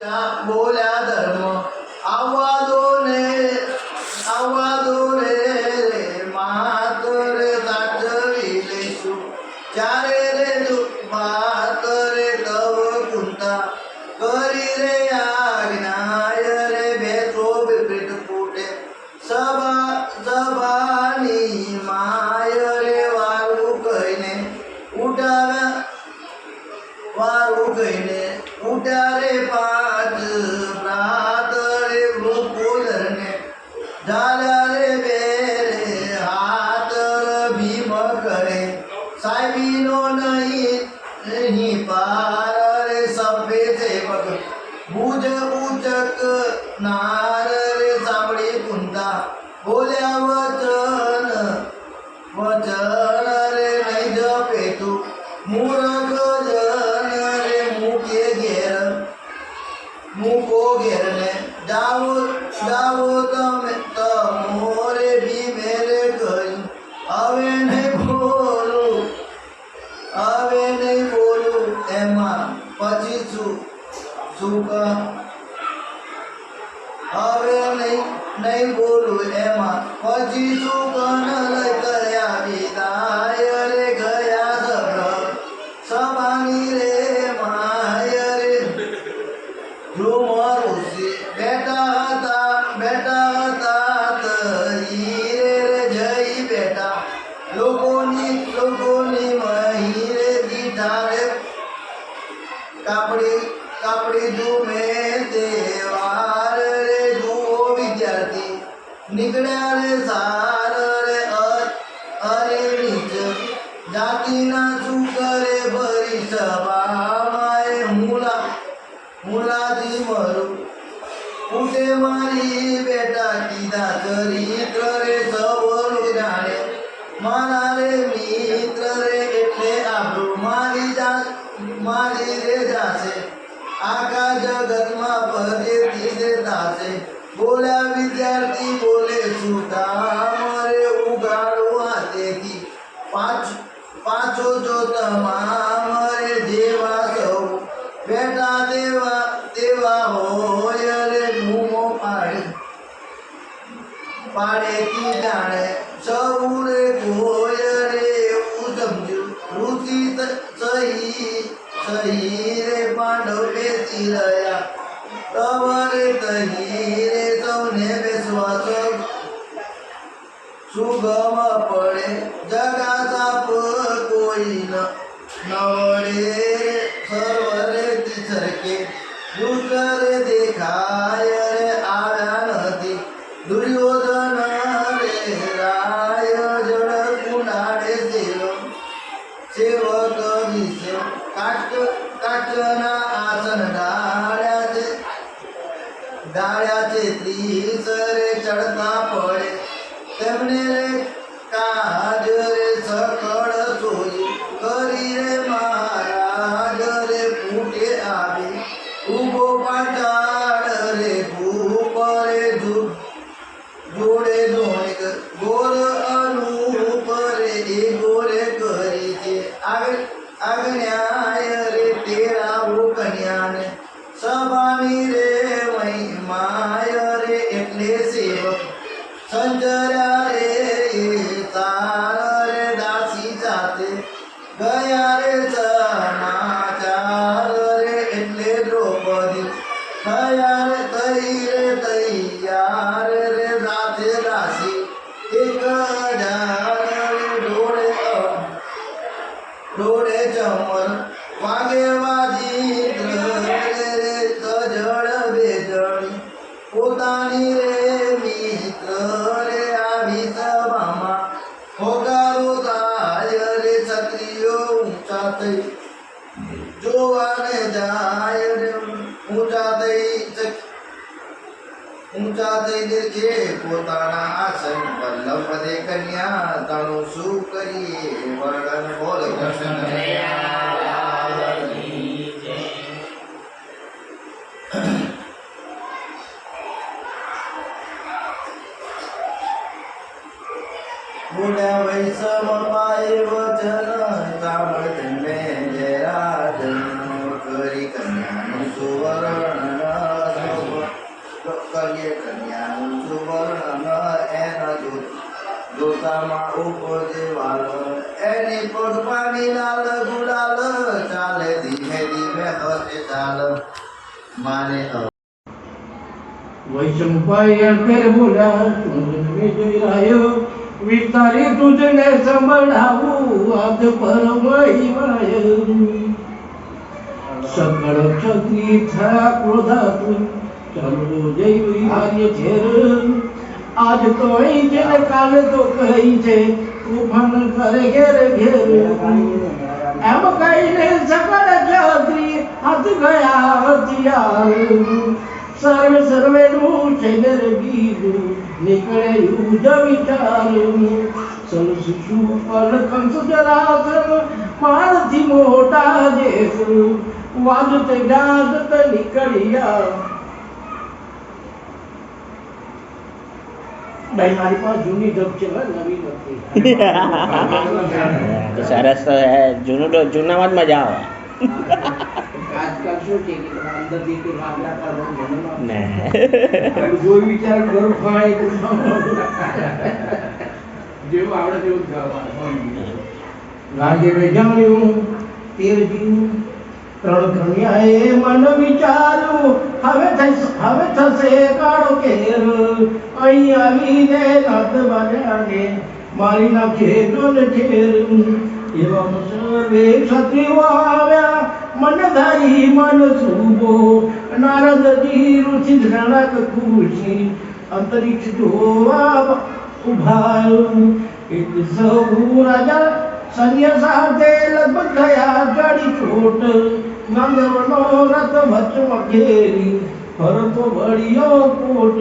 બોલ્યા ધર્મ આવવા દો રે માતર સાચવી લઈશું ચારે રે વાત રે તવ કુંતા કરી રે આજ્ઞાય રે બેસો વિપરીત ફૂટે સભાની માય રે વારું કહીને ઉઠ્યા રે પાંચ પ્રાત રે ગોકુલને ઝાલ્યા રે બે રે હાથ ભીમ કરે સાહેબીનો નહીં પાર રે સભ્ય સેવક ભુજ ઉચક નાર રે સાંભળી કુંતા બોલ્યા વચન રે નહીં જપેતું મૂર્ખ મૂકો ઘેરને જાઓ તમે તમોરે ભીમે રે કહ્યું હવે નહીં બોલું એમાં પછી શું હવે નહીં બોલું એમાં પછી શું કન લઈ કર્યા વિદાય રે ગયા સભાની રે માય રે ઝુમરુસી બેટા હતા તઈ રે જઈ બેટા લોકોની મહી રે દીઠા રે કાપડી ઝુમે દેવાર રે જુઓ વિદ્યાર્થી નીકળ્યા રે સાર રે અરે નીચ જાતિના શું કરે ભરી સભામાં મુલાથી મરું ઉઠે મારી બેટા કીધા ચરિત્ર રે સવલું જાણે મારા રે મિત્ર રે એટલે આબરૂ મારી રે જાશે આખા જગતમાં પદેથી રે દાશે બોલ્યા વિદ્યાર્થી બોલે શું કામ રે ઉગાડો હાથેથી પાછો જો તમામ રે જેવા સૌ બેટા દેવા હોય રે બૂમો પાડેથી જાણે સૌ રે હોય રે એવું સમજ્યું ઋષિ સહી રે પાંડવ બેસી રહ્યા તવરે તહી રે સૌને બેસવા સુગમ પડે જગા સાપ કોઈ નવડે સર્વરે સરકે દુષ્કર દેખાય રે આવ્યા નથી દુર્યોધન રે રાય જળ કુંડાડે સેવક વિશે કાચના આસન ડાળ્યા છે ત્રીસ રે ચડતા પડે તેમને રે કાજ રે સકળ સોઈ કરી રે મહારાજ રે ફૂટે આવી ઉભો પાટાળ રે ભૂપ રે જોડે ગોર અનુપ રે એ ગોરે કરી છે આજ્ઞાય રે તેરાવું કન્યાને સભાની રે માય રે એટલે સેવક સંજર્યા રે તાર રે દાસી સાથે ગયા રે સમાચાર રે એટલે દ્રૌપદી થયા રે તૈયાર રે સાથે દાસી એક ડોળે ચમર વાગે વાજી રે તજળ બેજળી પોતાની રે મિત્ર રે આવી સભામાં હોગારો થાય રે ક્ષત્રિયો ઊંચા થઈ જોવાને જાય રે ઊંચા થઈ દેખે પોતાના આસન પર લપદે કન્યા તાણું શું કરીએ વર્ણન બોલ કૃષ્ણ બોલ્યા વૈષમ પાય વચન સાંભળ તમે જય રાજન કરી કન્યાનું સુવર્ણ કરીએ કન્યાનું સુવર્ણ એના જોતામાં ઉપજે વાલ એની પોટપાની લાલ ગુલાલ ચાલે ધીમે ધીમે હસે ચાલ માને વૈષ્ણભાઈ અંતર બોલ્યા સુંદર વિજયાયો વિસ્તારી તુજને સંભળાવું આજ પરમહિમાય સકળ ક્ષત્રિય થયા ક્રોધાતુર ચાલો જય વિહાર્ય ઘેર આજ તો અહીં છે ને કાલે તો કહી છે તોફાન કરે ઘેર ઘેર એમ કહીને સકળ ક્ષત્રિય હાથ ગયા હથિયાર સર્વે નું શેર ગીરું નીકળે યુજ વિચારું સલ શિશુ પર કંસ જરાસર મારથી મોટા જેસ વાજતે ગાજત નીકળ્યા ભાઈ મારી પાસે જૂની ઢબ છે નવી નથી સરસ તો જૂનામાં જ મજા આવે આજકાલ શું છે કે અંદરથી કે વાગડા કરવાનું ને જોઈ વિચાર કરો ભાઈ જેવું આવડે તેવું ગાવાનું લાગે વેજાણ્યું તેરજી ત્રણ કન્યાએ મન વિચાર્યું હવે થશે કાળો કેર અહીં આવીને નાત બાજાને મારી નાખે ડોલ ઠેર એવા સર્વે ક્ષત્રિયો આવ્યા મન ધારી મન શુભો નારદજી ઋષિ ધ્રાણક ખુશી અંતરિક્ષ જોવા ઉભા એટલે સૌ રાજા સૈન્ય સાથે લગભગ ગયા ચડી ચોટ ગંગવનો રથ વચમાં ઘેરી ફરતો વળ્યો કોટ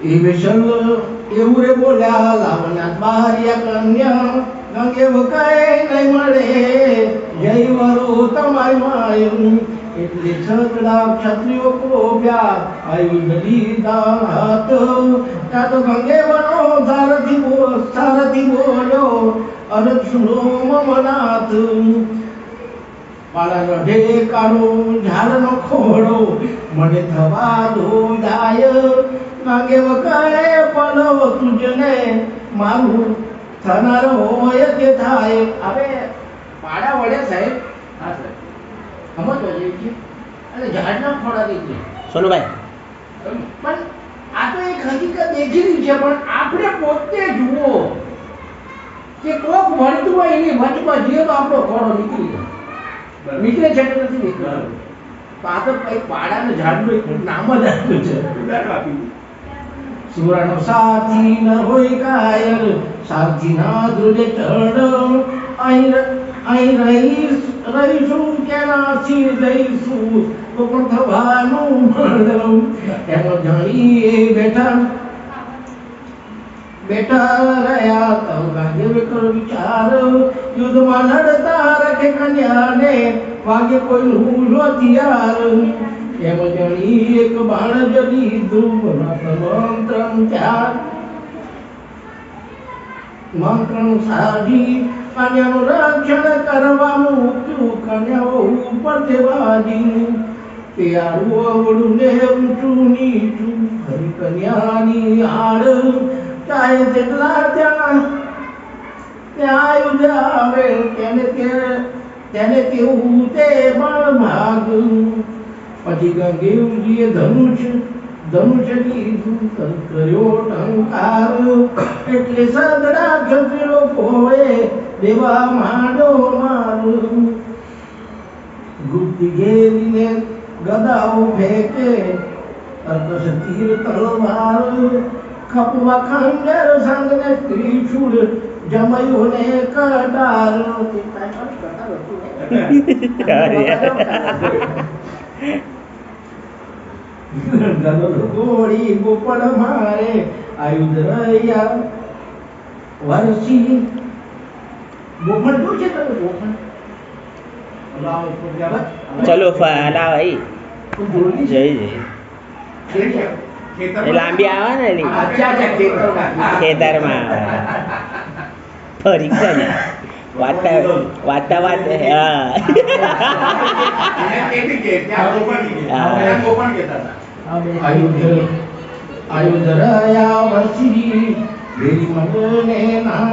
એ વિશલ એવું રે બોલ્યા લાવના બારિયા કન્યા ગંગે વકાય નહીં મળે જય વરો તમારી માયું એટલે છકડા ક્ષત્રિયો કોપ્યા આયુધ લીધા હાથ ત્યાં તો ગંગે વનો સારથી બોલ્યો અરજ સુનો મમનાથ પાળાનો ઢેકાણો ઝાડનો ખોડો મને થવા દો જાય માંગે વકારે પલવ તુજને મારું થનાર હોય તે થાય હવે પાડા વડે સાહેબ હા સાહેબ સમજ જોઈએ છે અને ઝાડના ખોડા દેખીએ સોનુભાઈ પણ આ તો એક હકીકત દેખેલી છે પણ આપણે પોતે જુઓ કે કોક મળતું હોય એની વચમાં જઈએ તો આપણો ખોડો નીકળી જાય નીકળે છે કે નથી નીકળતો તો આ તો કઈ પાડાને ઝાડનું એક નામ જ આપ્યું છે આપ્યું સુરનો સાથી ન હોય કાયર સાથી ના ધ્રુજે ચડ અહીં રહીશું કેનાથી જઈશું તો પણ થવાનું મળવું એમ જાણીએ બેઠા રહ્યા તો ગાજે કર વિચાર યુદ્ધમાં લડતા રખે કન્યાને વાગે કોઈ રૂલો હથિયાર એમ જાણી એક બાણ જડી મંત્રનું સાજી કન્યાનું રક્ષણ કરવા મૂક્યું કન્યાઓ ઉપર દેવાજી પ્યારું અવળું ને ઊંચું નીચું હરી કન્યાની આડ ચાહે તેટલા ત્યાં યુદ્ધ આવે તેને કેવું તે બળ ભાગ પછી ગંગેવજીએ ધનુષ લીધું કર્યો ટંકાર એટલે સદરા ક્ષત્રિયો કોએ દેવા માંડો મારું ગુપ્ત ઘેરીને ગદાઓ ફેંકે અર્કસ તીર તલવાર ખપવા ખંજર સંગને ત્રિશૂળ જમયોને કટાર ગોળી ગોપળ મારે આયુધ રહ્યા વર્ષી ગોપળ શું છે તમે ગોપળ ચલો લાવ ભાઈ જઈ એ લાંબી આવે ને એની ખેતરમાં આવે ફરી વાંચતા વાંચતા વાંચે હા આયુધરયા વરસી દેરી મને ના